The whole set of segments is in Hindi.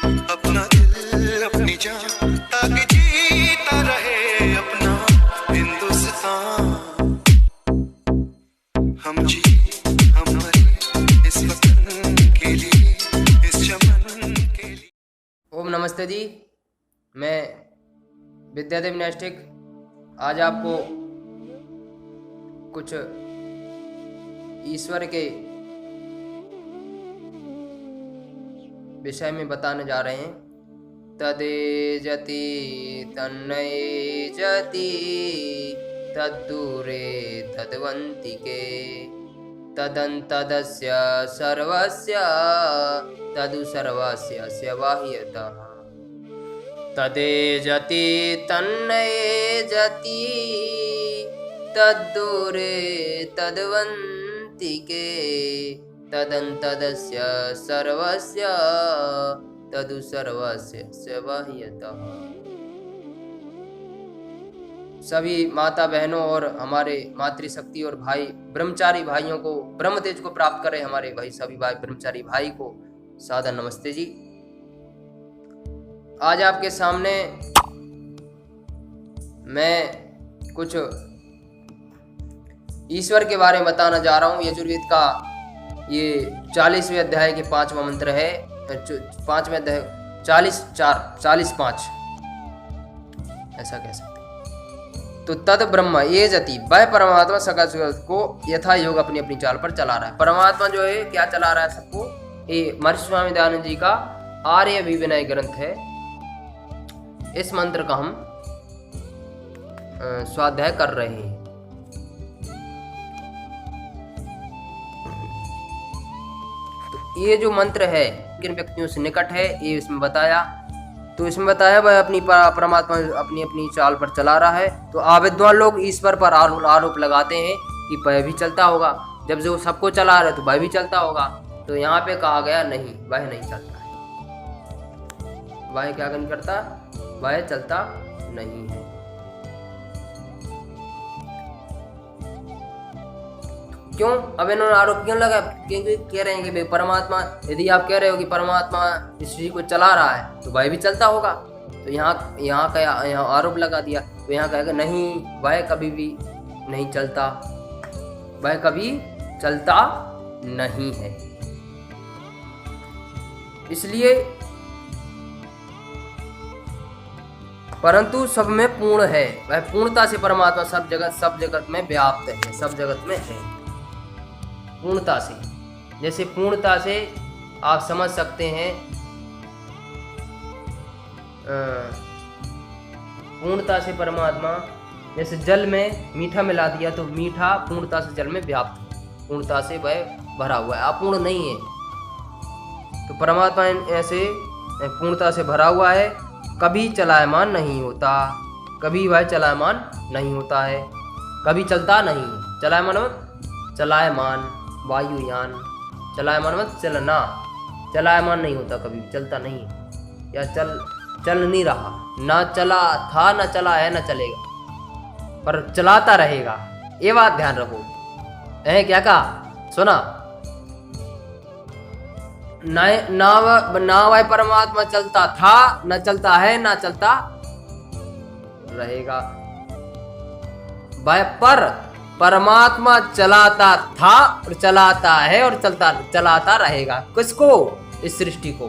अपना दिल अपनी जान ताकि जीता रहे अपना हिंदुस्तान। हम जी हम मरे इस वतन के लिए, इस चमन के लिए। ओम नमस्ते जी, मैं विद्यादेव नैष्टिक आज आपको कुछ ईश्वर के विषय में बताने जा रहे हैं। तदेजति तन्नयेजति तद्दूरे तद्वन्तिके तदन्तदस्य सर्वस्य तदु सर्वस्य स्य बाह्यतः। तदेजति तन्नयेजति तद्दूरे तद्वन्तिके तदन्तदस्य सर्वस्य तदु सर्वस्य स्य बाह्यतः। सभी माता बहनों और हमारे मातृशक्ति और भाई ब्रह्मचारी भाइयों को ब्रह्म तेज को प्राप्त करें। हमारे भाई सभी भाई ब्रह्मचारी भाई को सादर नमस्ते जी। आज आपके सामने मैं कुछ ईश्वर के बारे में बताना जा रहा हूँ। यजुर्वेद का ये 40वें अध्याय के 5वां मंत्र है। 5वें अध्याय 40:5 ऐसा कह सकते। तो तद ब्रह्म ये जति वह परमात्मा सकल जगत को यथा योग अपनी अपनी चाल पर चला रहा है। परमात्मा जो है क्या चला रहा है सबको? ये महर्षि स्वामी दयानंद जी का आर्य अभिविनय ग्रंथ है। इस मंत्र का हम स्वाध्याय कर रहे हैं। तो ये जो मंत्र है किन व्यक्तियों से निकट है ये इसमें बताया। तो इसमें बताया वह अपनी परमात्मा अपनी अपनी चाल पर चला रहा है। तो अविद्वान लोग ईश्वर पर आरोप लगाते हैं कि वह भी चलता होगा। जब जो सबको चला रहा है तो वह भी चलता होगा। तो यहाँ पे कहा गया नहीं, वह नहीं चलता है। वह क्या नहीं करता? वह चलता नहीं है। क्यों? अब इन्होंने आरोप क्यों लगा? क्योंकि कह रहे हैं कि परमात्मा, यदि आप कह रहे हो कि परमात्मा इस चीज को चला रहा है तो वह भी चलता होगा। तो यहाँ आरोप लगा दिया। तो यहाँ कहेगा नहीं, वह कभी भी नहीं चलता, वह कभी चलता नहीं है। इसलिए परंतु सब में पूर्ण है। वह पूर्णता से परमात्मा सब जगत में व्याप्त है, सब जगत में है पूर्णता से। जैसे पूर्णता से आप समझ सकते हैं, पूर्णता से परमात्मा जैसे जल में मीठा मिला दिया तो मीठा पूर्णता से जल में व्याप्त है, पूर्णता से वह भरा हुआ है, अपूर्ण नहीं है। तो परमात्मा ऐसे पूर्णता से भरा हुआ है, कभी चलायमान नहीं होता, कभी वह चलायमान नहीं होता है, कभी चलता नहीं है। चलायमान वायुयान, चलायमान मत चलना, चलायमान नहीं होता, कभी चलता नहीं है, या चल नहीं रहा, ना चला था, ना चला है, ना चलेगा, पर चलाता रहेगा। ये बात ध्यान रखो। क्या कहा? सुना? ना वह परमात्मा चलता था, न चलता है, ना चलता रहेगा। वह पर परमात्मा चलाता था और चलाता है और चलाता रहेगा। किसको? इस सृष्टि को।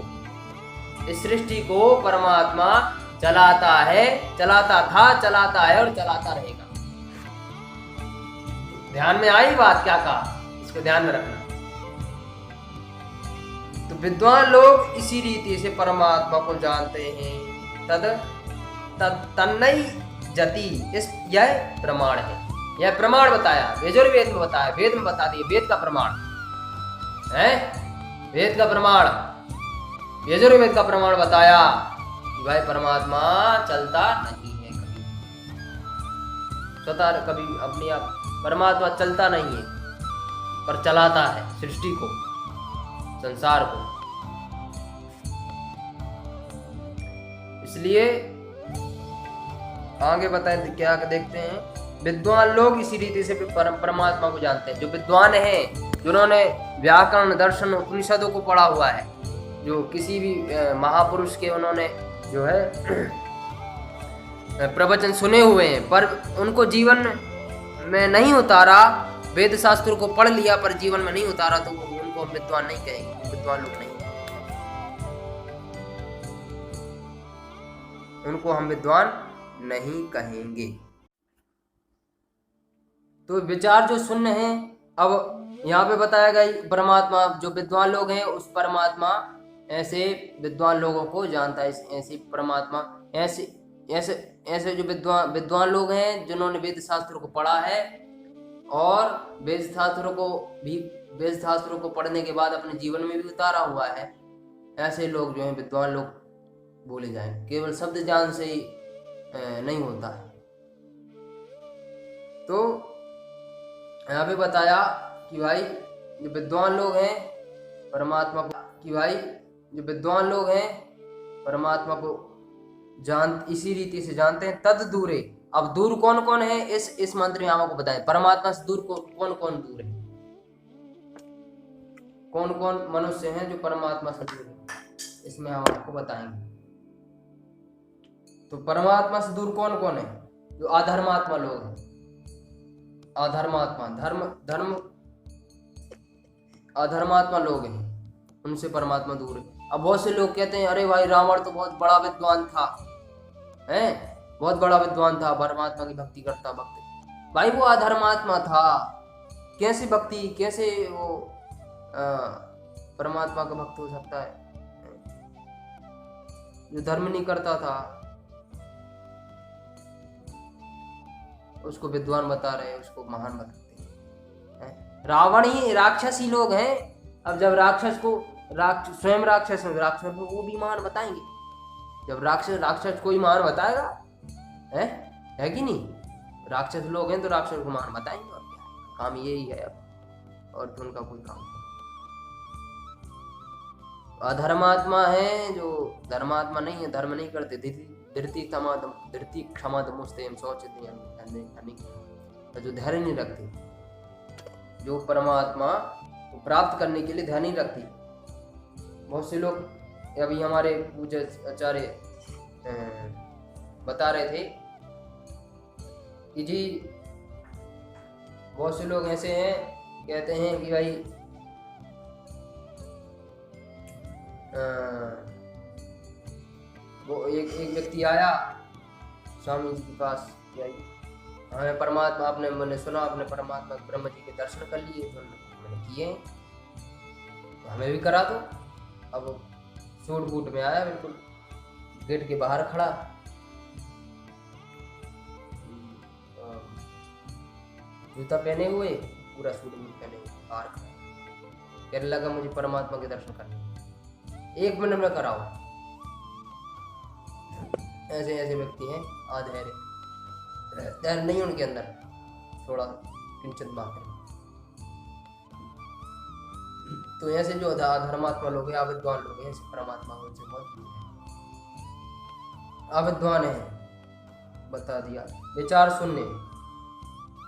इस सृष्टि को परमात्मा चलाता है, चलाता था, चलाता है और चलाता रहेगा। ध्यान में आई बात? क्या कहा? इसको ध्यान में रखना। तो विद्वान लोग इसी रीति से परमात्मा को जानते हैं। तन्नई जति, यह प्रमाण है। यह प्रमाण बताया, यजुर्वेद में बताया, वेद में बता दिए। वेद का प्रमाण है, वेद का प्रमाण, यजुर्वेद का प्रमाण बताया कि भाई परमात्मा चलता नहीं है कभी, स्वतः कभी अपने आप परमात्मा चलता नहीं है, पर चलाता है सृष्टि को, संसार को। इसलिए आगे बताएं क्या देखते हैं। विद्वान लोग इसी रीति से परमात्मा को जानते हैं। जो विद्वान हैं, जिन्होंने व्याकरण, दर्शन, उपनिषदों को पढ़ा हुआ है, जो किसी भी महापुरुष के उन्होंने जो है प्रवचन सुने हुए हैं पर उनको जीवन में नहीं उतारा, वेद शास्त्रों को पढ़ लिया पर जीवन में नहीं उतारा, तो उनको हम विद्वान नहीं कहेंगे, विद्वान लोग नहीं, उनको हम विद्वान नहीं कहेंगे। तो विचार जो शून्य है, अब यहाँ पे बताया गया परमात्मा जो विद्वान लोग हैं उस परमात्मा ऐसे विद्वान लोगों को जानता है, ऐसे परमात्मा ऐसे ऐसे ऐसे जो विद्वान लोग हैं जिन्होंने वेद शास्त्रों को पढ़ा है और वेद शास्त्रों को पढ़ने के बाद अपने जीवन में भी उतारा हुआ है, ऐसे लोग जो हैं विद्वान लोग बोले जाएंगे। केवल शब्द ज्ञान से ही नहीं होता है। तो यहाँ पे बताया कि भाई जो विद्वान लोग हैं परमात्मा को, कि भाई जो विद्वान लोग हैं परमात्मा को इसी रीति से जानते हैं। तद दूरे, अब दूर कौन कौन है इस मंत्र में आपको बताएं, परमात्मा से दूर कौन कौन दूर है, कौन कौन मनुष्य हैं जो परमात्मा से दूर है, इसमें हम आपको बताएंगे। तो परमात्मा से दूर कौन कौन है, जो अधर्मात्मा लोग हैं, अधर्मात्मा अधर्मात्मा लोग हैं, उनसे परमात्मा दूर है। अब बहुत से लोग कहते हैं अरे भाई रावण तो बहुत बड़ा विद्वान था, हैं, बहुत बड़ा विद्वान था, परमात्मा की भक्ति करता, भक्ति, भाई वो अधर्मात्मा था, कैसे भक्ति, कैसे वो परमात्मा का भक्त हो सकता है, जो धर्म नहीं करता था उसको विद्वान बता रहे हैं, उसको महान बताते हैं। रावण ही राक्षस ही लोग हैं। अब जब राक्षस को स्वयं राक्षस को वो भी महान बताएंगे, जब राक्षस कोई महान बताएगा, है कि नहीं, राक्षस लोग हैं तो राक्षस को महान बताएंगे, और क्या काम यही है अब, और तो उनका कोई काम नहीं। अधर्मात्मा है जो धर्मात्मा नहीं है, धर्म नहीं करते, धृति क्षमा दमुस्ते जो धैर्य नहीं रखते, जो परमात्मा को प्राप्त करने के लिए धैर्य नहीं रखती। बहुत से लोग अभी हमारे पूज्य आचार्य बता रहे थे कि जी बहुत से लोग ऐसे हैं, कहते हैं कि भाई वो एक व्यक्ति आया स्वामी जी के पास, हमें परमात्मा मैंने सुना आपने परमात्मा ब्रह्म जी के दर्शन कर लिए, तो मैंने किए, तो हमें भी करा दो। अब सूट बूट में आया, बिल्कुल गेट के बाहर खड़ा, जूता पहने हुए, पूरा सूट बूट पहने हुए बाहर खड़ा, कहने लगा मुझे परमात्मा के दर्शन करने, 1 मिनट में कराओ। ऐसे ऐसे व्यक्ति हैं धैर्य नहीं उनके अंदर, थोड़ा किंचित मात्र। तो ऐसे जो अधर्मात्मा लोग हैं, अविद्वान लोग हैं, ऐसे परमात्मा को उनसे बहुत दूर है, अविद्वान है, बता दिया। विचार शून्य,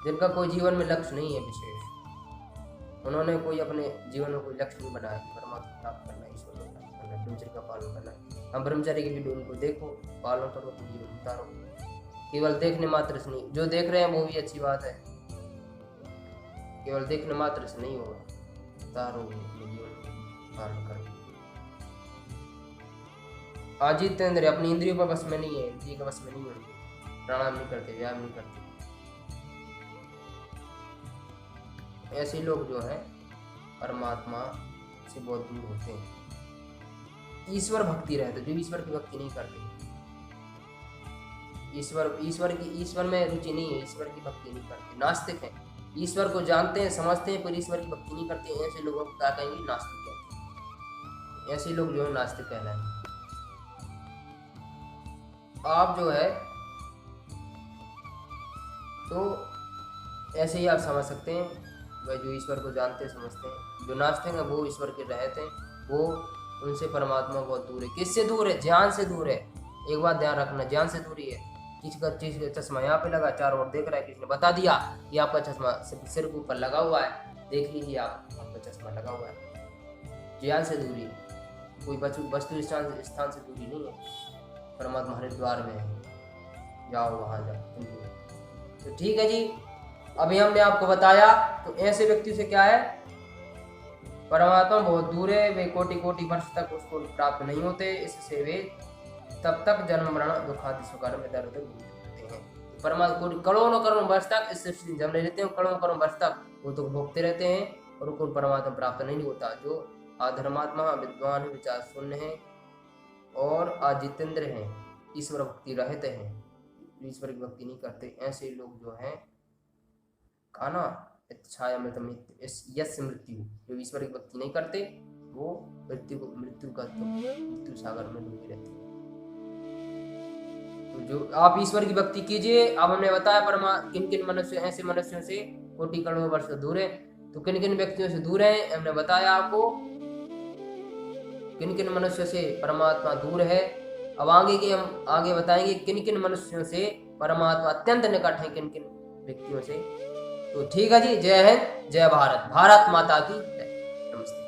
जिनका कोई जीवन में लक्ष्य नहीं है विशेष, उन्होंने कोई अपने जीवन में कोई लक्ष्य नहीं बनाया, परमात्मा प्राप्त करना, ईश्वर को प्राप्त करना, ब्रह्मचर्य का पालन करना। हम ब्रह्मचर्य के वीडियो उनको देखो, पालन करो, अपने जीवन उतारो, केवल देखने मात्र से नहीं, जो देख रहे हैं वो भी अच्छी बात है, केवल देखने मात्र से नहीं होगा, उतारो अपने जीवन पालन करो। आजितेंद्र अपनी इंद्रियों पर बस में नहीं है, इंद्रिय का बस में नहीं होती, प्राणायाम नहीं करते, व्यायाम नहीं करते, ऐसे लोग जो है परमात्मा से बहुत दूर होते हैं। ईश्वर भक्ति रहते, जो ईश्वर की भक्ति नहीं करते, ईश्वर में रुचि नहीं है, ईश्वर की भक्ति नहीं करते, नास्तिक हैं, ईश्वर को जानते हैं, समझते हैं, पर ईश्वर की भक्ति नहीं करते, ऐसे लोगों को क्या कहेंगे, नास्तिक कहते हैं। ऐसे लोग जो है नास्तिक कहलाएंगे। आप जो है तो ऐसे ही आप समझ सकते हैं, वह जो ईश्वर को जानते समझते हैं, जो नास्तिक हैं वो ईश्वर के रहते हैं, वो उनसे परमात्मा बहुत दूर है। किससे दूर है? ज्ञान से दूर है। एक बात ध्यान रखना, ज्ञान से दूरी है। किसी का चश्मा यहाँ पे लगा, चारों ओर देख रहा है, किसी ने बता दिया कि आपका चश्मा सिर के ऊपर लगा हुआ है, देख लीजिए आपका चश्मा लगा हुआ है, ज्ञान से दूरी है। कोई वस्तु स्थान से दूरी नहीं है। परमात्मा हरिद्वार में है, जाओ वहाँ जाओ। तो ठीक है जी, अभी हमने आपको बताया। तो ऐसे व्यक्ति से क्या है, परमात्मा बहुत दूर है, वे कोटि कोटि वर्ष तक उसको प्राप्त नहीं होते, इससे वे तब तक जन्म मरण दुखादि सुकर में दर्द भोगते हैं। परमात्मा करोड़ों करोड़ों वर्ष तक इस सृष्टि में जब नहीं रहते हैं, करोड़ों करोड़ों वर्ष तक वो तो भोगते रहते हैं और उनको परमात्मा प्राप्त नहीं होता। जो अधर्मात्मा विद्वान विचार शून्य है और अजितेंद्र हैं, ईश्वर भक्ति रहित हैं, ईश्वर की भक्ति नहीं करते, ऐसे लोग जो हैं काना छाया यस्य मृत्यु, जो ईश्वर की भक्ति नहीं करते वो मृत्यु सागर में डूबे रहते हैं। तो जो आप ईश्वर की भक्ति कीजिए। अब हमने बताया किन किन मनुष्य ऐसे मनुष्यों से कोटि करोड़ वर्ष दूर है। तो किन किन व्यक्तियों से दूर है हमने बताया आपको, किन किन मनुष्यों से परमात्मा दूर है। अब हम आगे बताएंगे किन किन मनुष्यों से परमात्मा अत्यंत निकट है, किन किन व्यक्तियों से। तो ठीक है जी, जय हिंद, जय भारत, भारत माता की जय। नमस्ते।